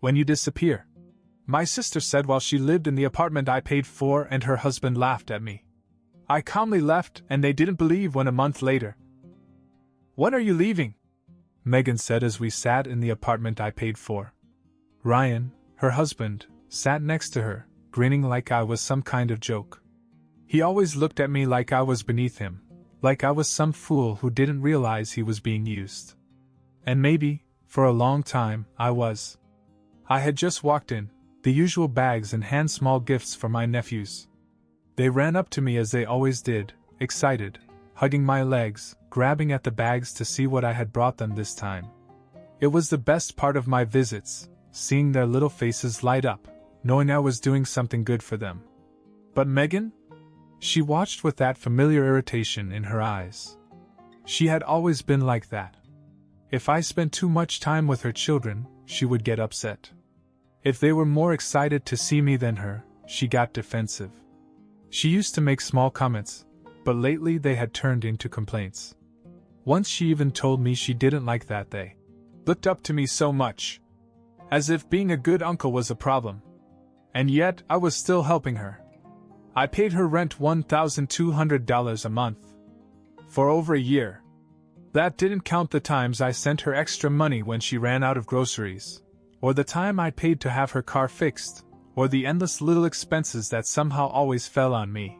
When you disappear. My sister said while she lived in the apartment I paid for, and her husband laughed at me. I calmly left, and they didn't believe when a month later. When are you leaving? Megan said as we sat in the apartment I paid for. Ryan, her husband, sat next to her, grinning like I was some kind of joke. He always looked at me like I was beneath him, like I was some fool who didn't realize he was being used. And maybe, for a long time, I was. I had just walked in, the usual bags and hand small gifts for my nephews. They ran up to me as they always did, excited, hugging my legs, grabbing at the bags to see what I had brought them this time. It was the best part of my visits, seeing their little faces light up, knowing I was doing something good for them. But Megan? She watched with that familiar irritation in her eyes. She had always been like that. If I spent too much time with her children, she would get upset. If they were more excited to see me than her, she got defensive. She used to make small comments, but lately they had turned into complaints. Once she even told me she didn't like that they looked up to me so much. As if being a good uncle was a problem. And yet, I was still helping her. I paid her rent $1,200 a month. For over a year. That didn't count the times I sent her extra money when she ran out of groceries, or the time I paid to have her car fixed, or the endless little expenses that somehow always fell on me.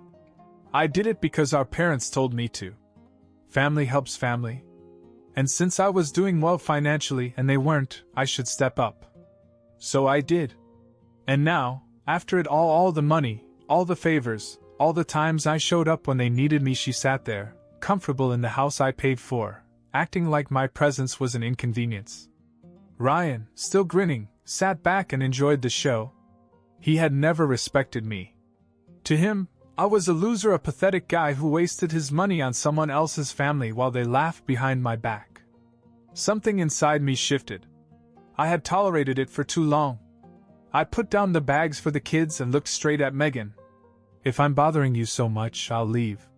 I did it because our parents told me to. Family helps family. And since I was doing well financially and they weren't, I should step up. So I did. And now, after it all the money, all the favors, all the times I showed up when they needed me, she sat there, comfortable in the house I paid for, acting like my presence was an inconvenience. Ryan, still grinning, sat back and enjoyed the show. He had never respected me. To him, I was a loser, a pathetic guy who wasted his money on someone else's family while they laughed behind my back. Something inside me shifted. I had tolerated it for too long. I put down the bags for the kids and looked straight at Megan. If I'm bothering you so much, I'll leave.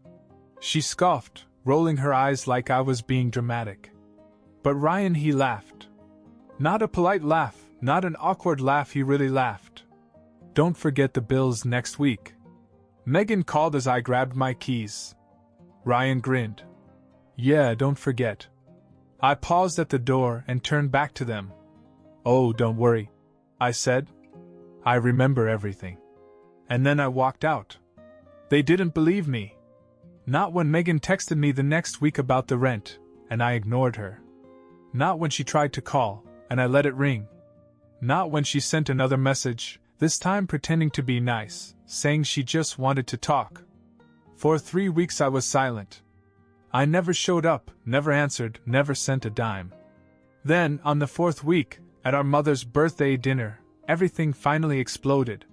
She scoffed, rolling her eyes like I was being dramatic. But Ryan, he laughed. Not a polite laugh, not an awkward laugh, he really laughed. Don't forget the bills next week. Megan called as I grabbed my keys. Ryan grinned. Yeah, don't forget. I paused at the door and turned back to them. Oh, don't worry, I said. I remember everything. And then I walked out. They didn't believe me. Not when Megan texted me the next week about the rent, and I ignored her. Not when she tried to call, and I let it ring. Not when she sent another message, this time pretending to be nice, saying she just wanted to talk. For 3 weeks I was silent. I never showed up, never answered, never sent a dime. Then, on the 4th week, at our mother's birthday dinner, everything finally exploded.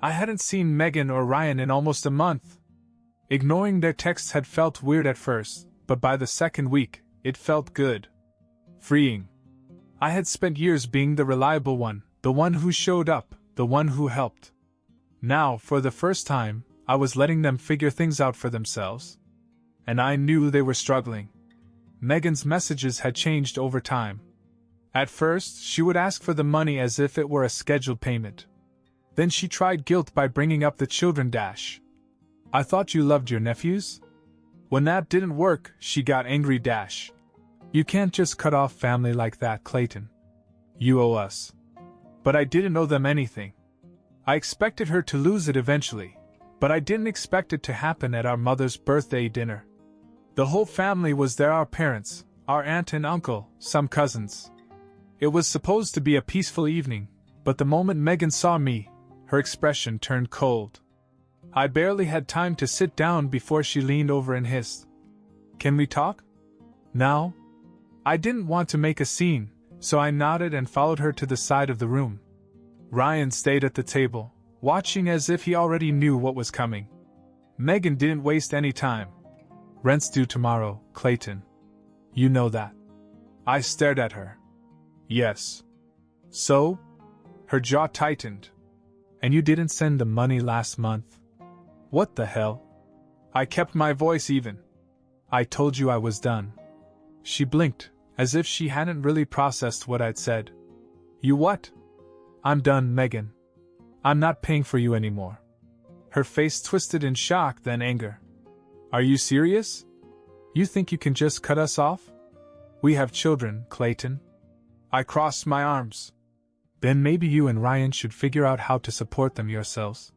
I hadn't seen Megan or Ryan in almost a month. Ignoring their texts had felt weird at first, but by the 2nd week, it felt good. Freeing. I had spent years being the reliable one, the one who showed up, the one who helped. Now, for the first time, I was letting them figure things out for themselves. And I knew they were struggling. Megan's messages had changed over time. At first, she would ask for the money as if it were a scheduled payment. Then she tried guilt by bringing up the children dash. I thought you loved your nephews? When that didn't work, she got angry dash. You can't just cut off family like that, Clayton. You owe us. But I didn't owe them anything. I expected her to lose it eventually, but I didn't expect it to happen at our mother's birthday dinner. The whole family was there, our parents, our aunt and uncle, some cousins. It was supposed to be a peaceful evening, but the moment Megan saw me, her expression turned cold. I barely had time to sit down before she leaned over and hissed, "Can we talk? Now?" I didn't want to make a scene, so I nodded and followed her to the side of the room. Ryan stayed at the table, watching as if he already knew what was coming. Megan didn't waste any time. "Rent's due tomorrow, Clayton. You know that." I stared at her. "Yes." "So?" Her jaw tightened. "And you didn't send the money last month?" "What the hell?" I kept my voice even. "I told you I was done." She blinked, as if she hadn't really processed what I'd said. "You what?" I'm done, Megan. I'm not paying for you anymore. Her face twisted in shock, then anger. Are you serious? You think you can just cut us off? We have children, Clayton. I crossed my arms. Then maybe you and Ryan should figure out how to support them yourselves.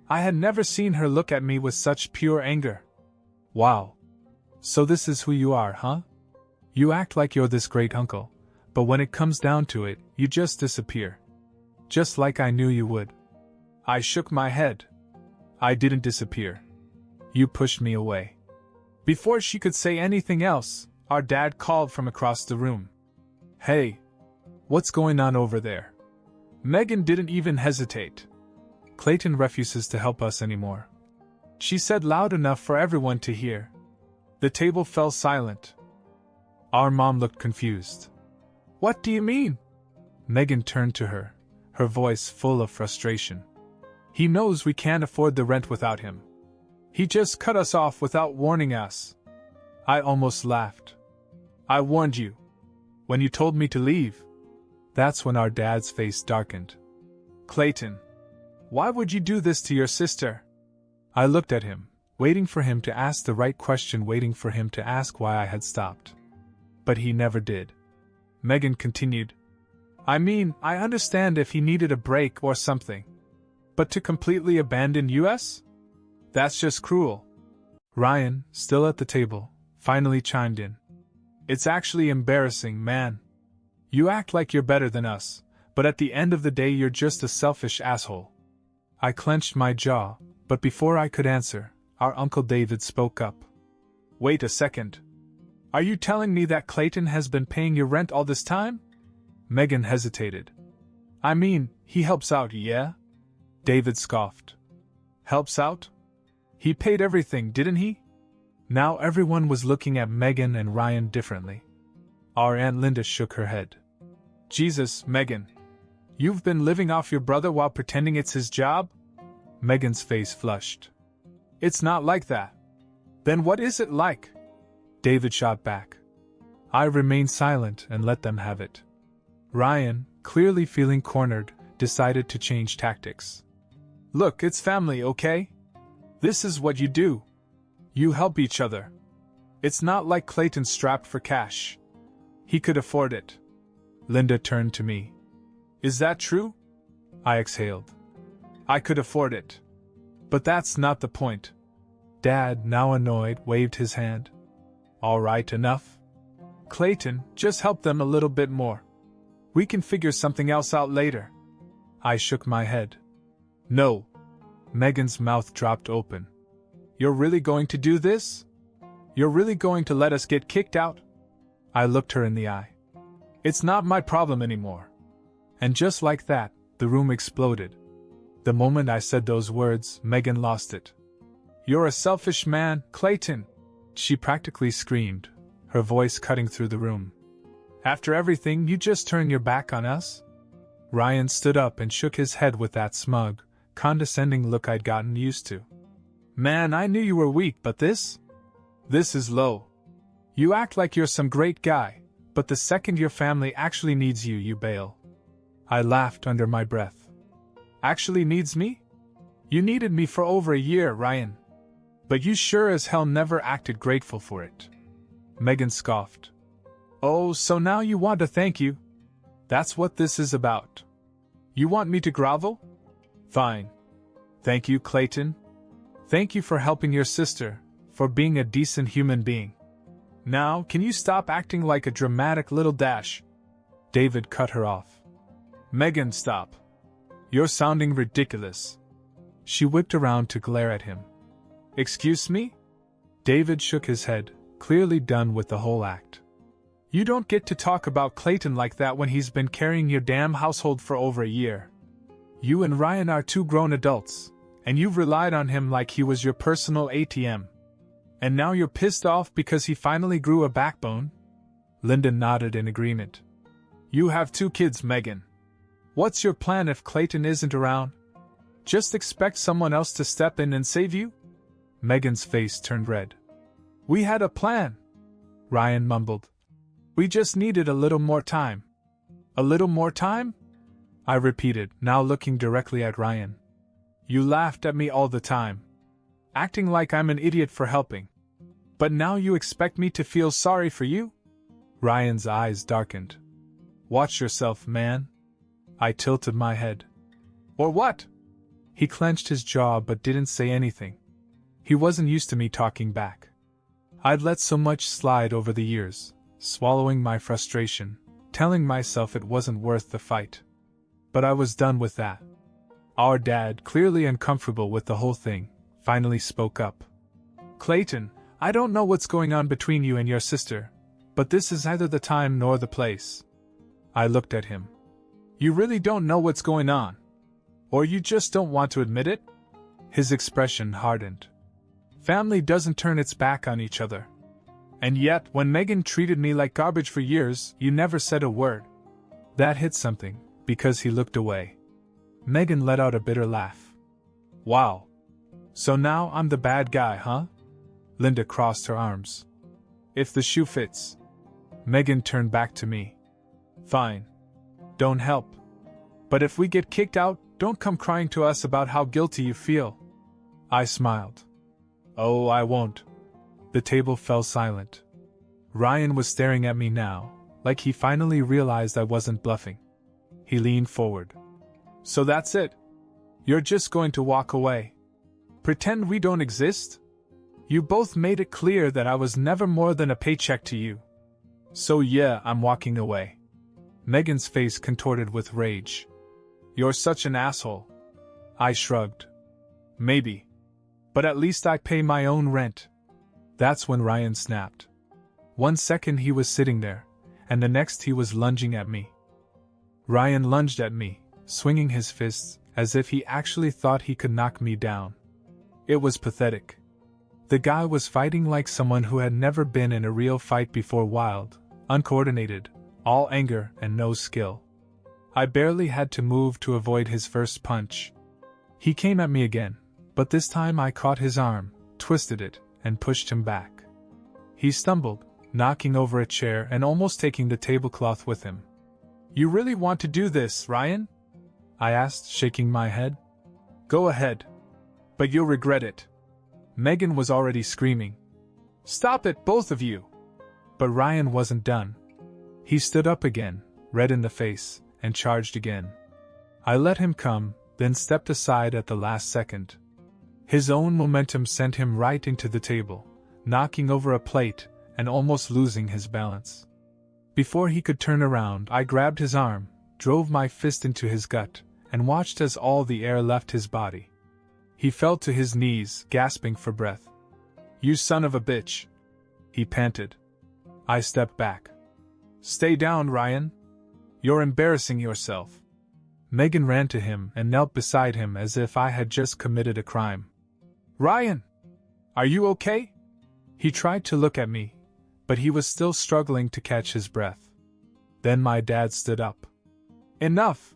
I had never seen her look at me with such pure anger. Wow. So this is who you are, huh? You act like you're this great uncle, but when it comes down to it, you just disappear. Just like I knew you would. I shook my head. I didn't disappear. You pushed me away. Before she could say anything else, our dad called from across the room. Hey, what's going on over there? Megan didn't even hesitate. Clayton refuses to help us anymore. She said loud enough for everyone to hear. The table fell silent. Our mom looked confused. What do you mean? Megan turned to her, her voice full of frustration. He knows we can't afford the rent without him. He just cut us off without warning us. I almost laughed. I warned you. When you told me to leave. That's when our dad's face darkened. Clayton, why would you do this to your sister? I looked at him, waiting for him to ask the right question, waiting for him to ask why I had stopped. But he never did. Megan continued. I mean, I understand if he needed a break or something. But to completely abandon us? That's just cruel. Ryan, still at the table, finally chimed in. It's actually embarrassing, man. You act like you're better than us, but at the end of the day you're just a selfish asshole. I clenched my jaw, but before I could answer, our Uncle David spoke up. Wait a second. Are you telling me that Clayton has been paying your rent all this time? Megan hesitated. I mean, he helps out, yeah? David scoffed. Helps out? He paid everything, didn't he? Now everyone was looking at Megan and Ryan differently. Our Aunt Linda shook her head. Jesus, Megan. You've been living off your brother while pretending it's his job? Megan's face flushed. It's not like that. Then what is it like? David shot back. I remained silent and let them have it. Ryan, clearly feeling cornered, decided to change tactics. Look, it's family, okay? This is what you do. You help each other. It's not like Clayton's strapped for cash. He could afford it. Linda turned to me. Is that true? I exhaled. I could afford it. But that's not the point. Dad, now annoyed, waved his hand. All right, enough. Clayton, just help them a little bit more. We can figure something else out later. I shook my head. No. Megan's mouth dropped open. You're really going to do this? You're really going to let us get kicked out? I looked her in the eye. It's not my problem anymore. And just like that, the room exploded. The moment I said those words, Megan lost it. You're a selfish man, Clayton, she practically screamed, her voice cutting through the room. After everything, you just turn your back on us? Ryan stood up and shook his head with that smug, condescending look I'd gotten used to. Man, I knew you were weak, but this is low. You act like you're some great guy, but the second your family actually needs you, you bail. I laughed under my breath. Actually needs me? You needed me for over a year, Ryan. But you sure as hell never acted grateful for it. Megan scoffed. Oh, so now you want to thank you? That's what this is about. You want me to grovel? Fine. Thank you, Clayton. Thank you for helping your sister, for being a decent human being. Now, can you stop acting like a dramatic little dash? David cut her off. Megan, stop. You're sounding ridiculous. She whipped around to glare at him. Excuse me? David shook his head, clearly done with the whole act. You don't get to talk about Clayton like that when he's been carrying your damn household for over a year. You and Ryan are two grown adults, and you've relied on him like he was your personal ATM. And now you're pissed off because he finally grew a backbone? Linda nodded in agreement. You have 2 kids, Megan. What's your plan if Clayton isn't around? Just expect someone else to step in and save you? Megan's face turned red. We had a plan, Ryan mumbled. We just needed a little more time. A little more time? I repeated, now looking directly at Ryan. You laughed at me all the time, acting like I'm an idiot for helping. But now you expect me to feel sorry for you? Ryan's eyes darkened. Watch yourself, man. I tilted my head. Or what? He clenched his jaw but didn't say anything. He wasn't used to me talking back. I'd let so much slide over the years, swallowing my frustration, telling myself it wasn't worth the fight. But I was done with that. Our dad, clearly uncomfortable with the whole thing, finally spoke up. Clayton, I don't know what's going on between you and your sister, but this is neither the time nor the place. I looked at him. You really don't know what's going on? Or you just don't want to admit it? His expression hardened. Family doesn't turn its back on each other. And yet, when Megan treated me like garbage for years, you never said a word. That hit something, because he looked away. Megan let out a bitter laugh. Wow. So now I'm the bad guy, huh? Linda crossed her arms. If the shoe fits. Megan turned back to me. Fine. Don't help. But if we get kicked out, don't come crying to us about how guilty you feel. I smiled. Oh, I won't. The table fell silent. Ryan was staring at me now, like he finally realized I wasn't bluffing. He leaned forward. So that's it? You're just going to walk away? Pretend we don't exist? You both made it clear that I was never more than a paycheck to you. So yeah, I'm walking away. Megan's face contorted with rage. You're such an asshole. I shrugged. Maybe. But at least I pay my own rent. That's when Ryan snapped. 1 second he was sitting there, and the next he was lunging at me. Ryan lunged at me, swinging his fists, as if he actually thought he could knock me down. It was pathetic. The guy was fighting like someone who had never been in a real fight before, wild, uncoordinated, all anger and no skill. I barely had to move to avoid his first punch. He came at me again, but this time I caught his arm, twisted it, and pushed him back. He stumbled, knocking over a chair and almost taking the tablecloth with him. You really want to do this, Ryan? I asked, shaking my head. Go ahead. But you'll regret it. Megan was already screaming. Stop it, both of you! But Ryan wasn't done. He stood up again, red in the face, and charged again. I let him come, then stepped aside at the last second. His own momentum sent him right into the table, knocking over a plate and almost losing his balance. Before he could turn around, I grabbed his arm, drove my fist into his gut, and watched as all the air left his body. He fell to his knees, gasping for breath. You son of a bitch! He panted. I stepped back. Stay down, Ryan. You're embarrassing yourself. Megan ran to him and knelt beside him as if I had just committed a crime. Ryan! Are you okay? He tried to look at me, but he was still struggling to catch his breath. Then my dad stood up. Enough!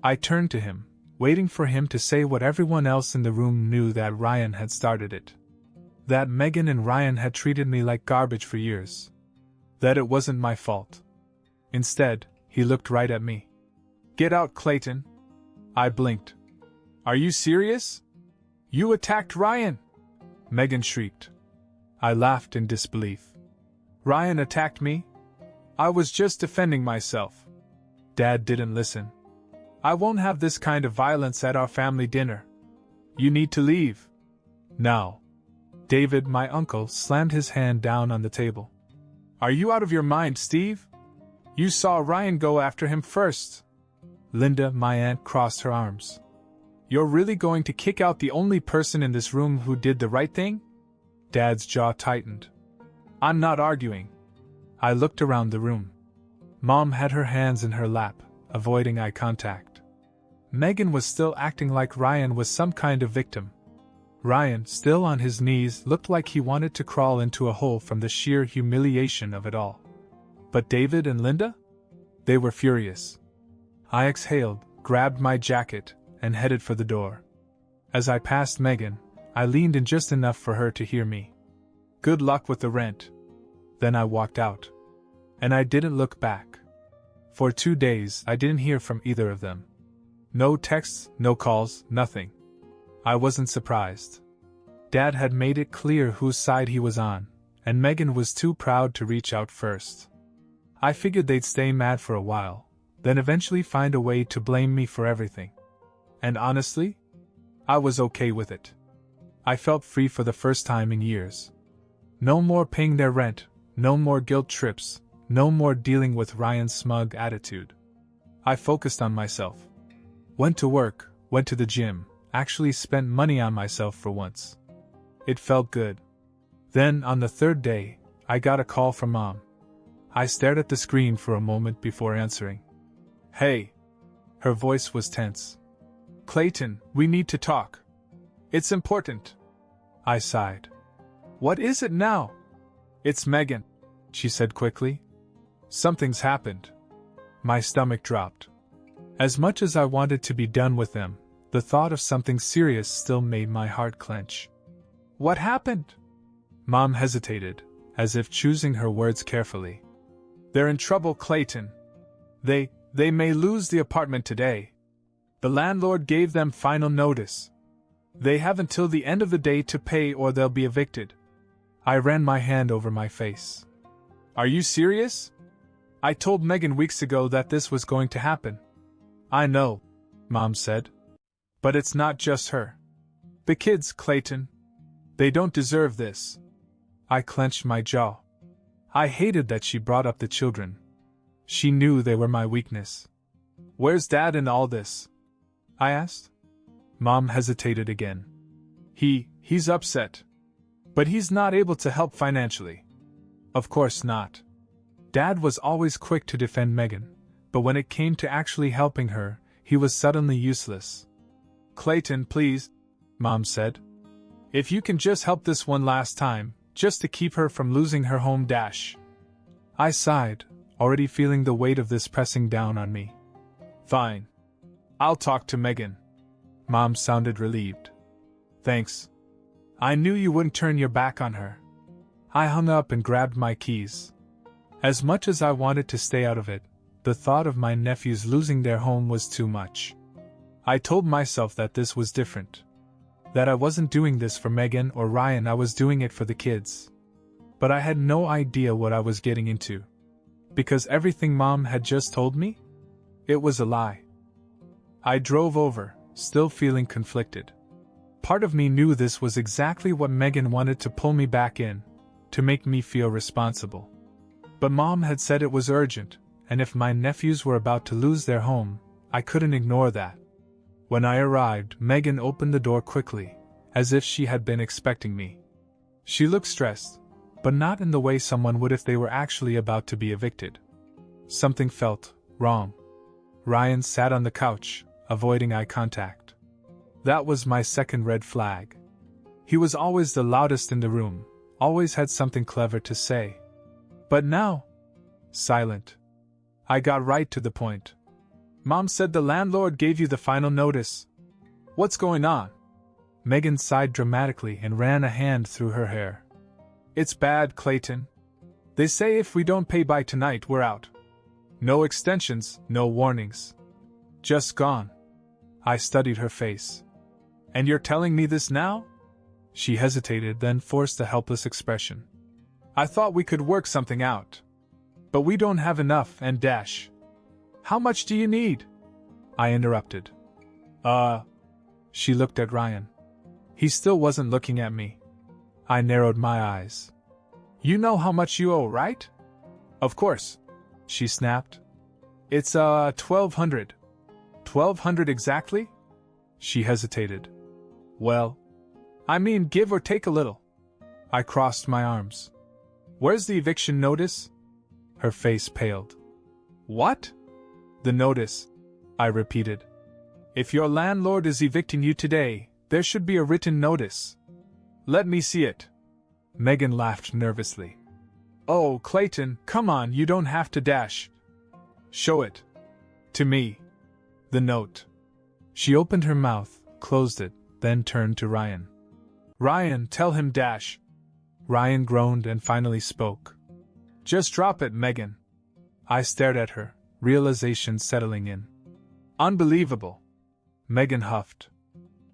I turned to him, waiting for him to say what everyone else in the room knew, that Ryan had started it. That Megan and Ryan had treated me like garbage for years. That it wasn't my fault. Instead, he looked right at me. Get out, Clayton. I blinked. Are you serious? You attacked Ryan! Megan shrieked. I laughed in disbelief. Ryan attacked me? I was just defending myself. Dad didn't listen. I won't have this kind of violence at our family dinner. You need to leave. Now. David, my uncle, slammed his hand down on the table. Are you out of your mind, Steve? You saw Ryan go after him first. Linda, my aunt, crossed her arms. You're really going to kick out the only person in this room who did the right thing? Dad's jaw tightened. I'm not arguing. I looked around the room. Mom had her hands in her lap, avoiding eye contact. Megan was still acting like Ryan was some kind of victim. Ryan, still on his knees, looked like he wanted to crawl into a hole from the sheer humiliation of it all. But David and Linda? They were furious. I exhaled, grabbed my jacket, and headed for the door. As I passed Megan, I leaned in just enough for her to hear me. Good luck with the rent. Then I walked out. And I didn't look back. For 2 days, I didn't hear from either of them. No texts, no calls, nothing. I wasn't surprised. Dad had made it clear whose side he was on, and Megan was too proud to reach out first. I figured they'd stay mad for a while, then eventually find a way to blame me for everything. And honestly, I was okay with it. I felt free for the first time in years. No more paying their rent, no more guilt trips, no more dealing with Ryan's smug attitude. I focused on myself. Went to work, went to the gym, actually spent money on myself for once. It felt good. Then, on the third day, I got a call from Mom. I stared at the screen for a moment before answering. "Hey." Her voice was tense. "Clayton, we need to talk. It's important." I sighed. "What is it now?" "It's Megan," she said quickly. "Something's happened." My stomach dropped. As much as I wanted to be done with them, the thought of something serious still made my heart clench. "What happened?" Mom hesitated, as if choosing her words carefully. "They're in trouble, Clayton. They may lose the apartment today. The landlord gave them final notice. They have until the end of the day to pay or they'll be evicted." I ran my hand over my face. "Are you serious? I told Megan weeks ago that this was going to happen." "I know," Mom said. "But it's not just her. The kids, Clayton. They don't deserve this." I clenched my jaw. I hated that she brought up the children. She knew they were my weakness. "Where's Dad in all this?" I asked. Mom hesitated again. He's upset. But he's not able to help financially." "Of course not." Dad was always quick to defend Megan, but when it came to actually helping her, he was suddenly useless. "Clayton, please," Mom said. "If you can just help this one last time, just to keep her from losing her home dash." I sighed, already feeling the weight of this pressing down on me. "Fine. I'll talk to Megan." Mom sounded relieved. "Thanks. I knew you wouldn't turn your back on her." I hung up and grabbed my keys. As much as I wanted to stay out of it, the thought of my nephews losing their home was too much. I told myself that this was different. That I wasn't doing this for Megan or Ryan, I was doing it for the kids. But I had no idea what I was getting into. Because everything Mom had just told me? It was a lie. I drove over, still feeling conflicted. Part of me knew this was exactly what Megan wanted to pull me back in, to make me feel responsible. But Mom had said it was urgent, and if my nephews were about to lose their home, I couldn't ignore that. When I arrived, Megan opened the door quickly, as if she had been expecting me. She looked stressed, but not in the way someone would if they were actually about to be evicted. Something felt wrong. Ryan sat on the couch, avoiding eye contact. That was my second red flag. He was always the loudest in the room, always had something clever to say. But now, silent. I got right to the point. "Mom said the landlord gave you the final notice. What's going on?" Megan sighed dramatically and ran a hand through her hair. "It's bad, Clayton. They say if we don't pay by tonight, we're out. No extensions, no warnings. Just gone." I studied her face. "And you're telling me this now?" She hesitated, then forced a helpless expression. "I thought we could work something out. But we don't have enough, and dash. How much do you need?" I interrupted. She looked at Ryan. He still wasn't looking at me. I narrowed my eyes. "You know how much you owe, right?" "Of course," she snapped. "It's, $1,200. $1,200 exactly?" She hesitated. "Well, I mean, give or take a little." I crossed my arms. "Where's the eviction notice?" Her face paled. "What?" "The notice," I repeated. "If your landlord is evicting you today, there should be a written notice." "Let me see it." Megan laughed nervously. "Oh, Clayton, come on, you don't have to dash." "Show it." "To me." "The note." She opened her mouth, closed it, then turned to Ryan. "Ryan, tell him dash." Ryan groaned and finally spoke. "Just drop it, Megan." I stared at her, realization settling in. Unbelievable. Megan huffed.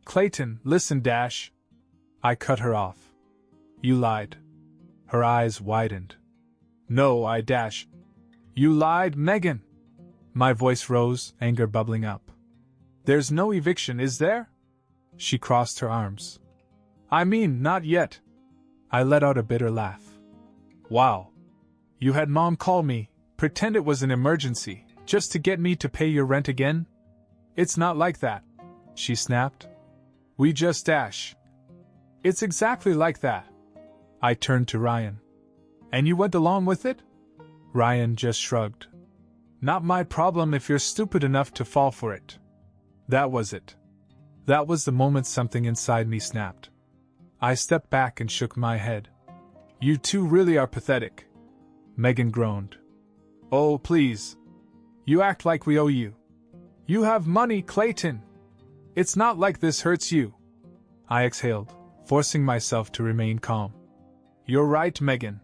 Clayton, listen, Dash. I cut her off. You lied. Her eyes widened. No, I dash. You lied, Megan. My voice rose, anger bubbling up. There's no eviction, is there? She crossed her arms. I mean, not yet. I let out a bitter laugh. Wow. You had Mom call me, pretend it was an emergency, just to get me to pay your rent again? It's not like that, she snapped. We just dash. It's exactly like that. I turned to Ryan. And you went along with it? Ryan just shrugged. Not my problem if you're stupid enough to fall for it. That was it. That was the moment something inside me snapped. I stepped back and shook my head. You two really are pathetic. Megan groaned. Oh, please. You act like we owe you. You have money, Clayton. It's not like this hurts you. I exhaled, forcing myself to remain calm. You're right, Megan.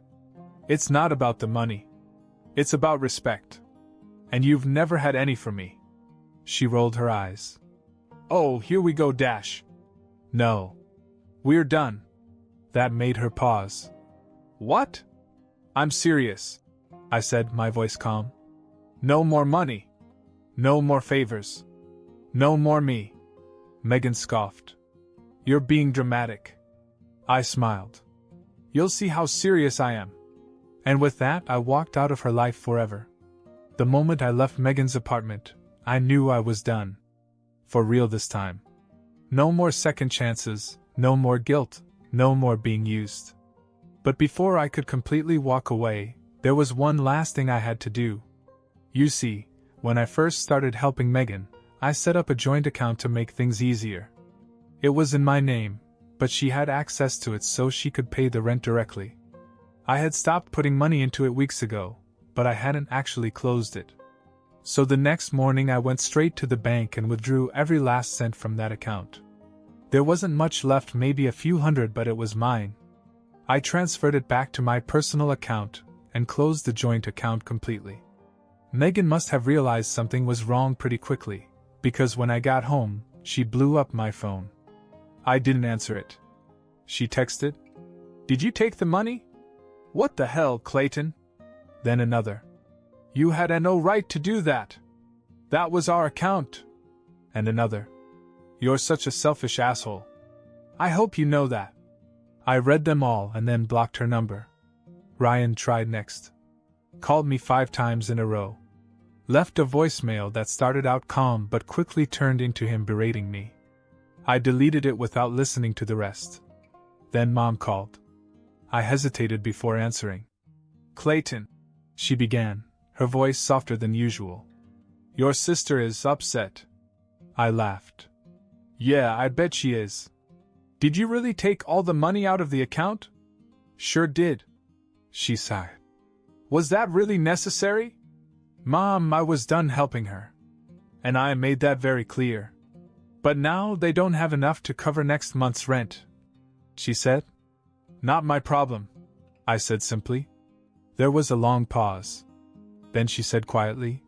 It's not about the money. It's about respect. And you've never had any from me. She rolled her eyes. Oh, here we go, Dash. No. We're done. That made her pause. What? I'm serious, I said, my voice calm. No more money. No more favors. No more me. Megan scoffed. You're being dramatic. I smiled. You'll see how serious I am. And with that, I walked out of her life forever. The moment I left Megan's apartment, I knew I was done. For real this time. No more second chances, no more guilt, no more being used. But before I could completely walk away, there was one last thing I had to do. You see, when I first started helping Megan, I set up a joint account to make things easier. It was in my name, but she had access to it so she could pay the rent directly. I had stopped putting money into it weeks ago, but I hadn't actually closed it. So the next morning I went straight to the bank and withdrew every last cent from that account. There wasn't much left, maybe a few hundred, but it was mine. I transferred it back to my personal account and closed the joint account completely. Megan must have realized something was wrong pretty quickly, because when I got home, she blew up my phone. I didn't answer it. She texted, "Did you take the money?" "What the hell, Clayton?" Then another. "You had no right to do that. That was our account." And another. "You're such a selfish asshole. I hope you know that." I read them all and then blocked her number. Ryan tried next. Called me 5 times in a row. Left a voicemail that started out calm but quickly turned into him berating me. I deleted it without listening to the rest. Then Mom called. I hesitated before answering. "Clayton," she began, her voice softer than usual. "Your sister is upset." I laughed. "Yeah, I bet she is. Did you really take all the money out of the account?" "Sure did." She sighed. "Was that really necessary?" "Mom, I was done helping her. And I made that very clear. But now they don't have enough to cover next month's rent," she said. "Not my problem," I said simply. There was a long pause. Then she said quietly,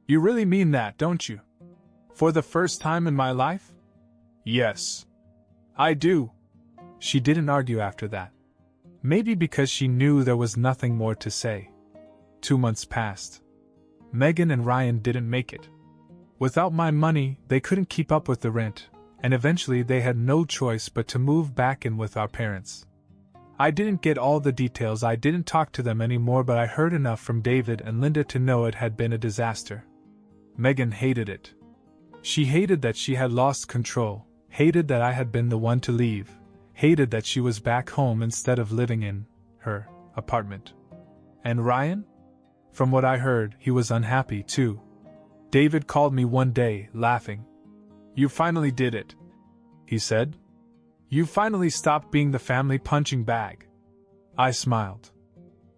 "You really mean that, don't you? For the first time in my life?" "Yes. I do." She didn't argue after that. Maybe because she knew there was nothing more to say. 2 months passed. Megan and Ryan didn't make it. Without my money, they couldn't keep up with the rent, and eventually they had no choice but to move back in with our parents. I didn't get all the details, I didn't talk to them anymore, but I heard enough from David and Linda to know it had been a disaster. Megan hated it. She hated that she had lost control, hated that I had been the one to leave, hated that she was back home instead of living in her apartment. And Ryan? From what I heard, he was unhappy too. David called me one day, laughing. "You finally did it," he said. "You finally stopped being the family punching bag." I smiled.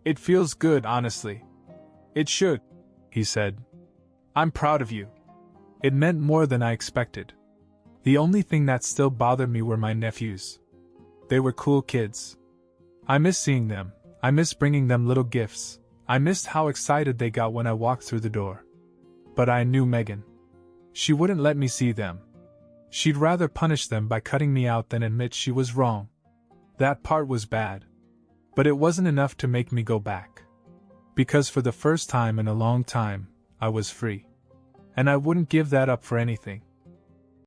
"It feels good, honestly." "It should," he said. "I'm proud of you." It meant more than I expected. The only thing that still bothered me were my nephews. They were cool kids. I missed seeing them, I missed bringing them little gifts, I missed how excited they got when I walked through the door. But I knew Megan. She wouldn't let me see them. She'd rather punish them by cutting me out than admit she was wrong. That part was bad. But it wasn't enough to make me go back. Because for the first time in a long time, I was free. And I wouldn't give that up for anything.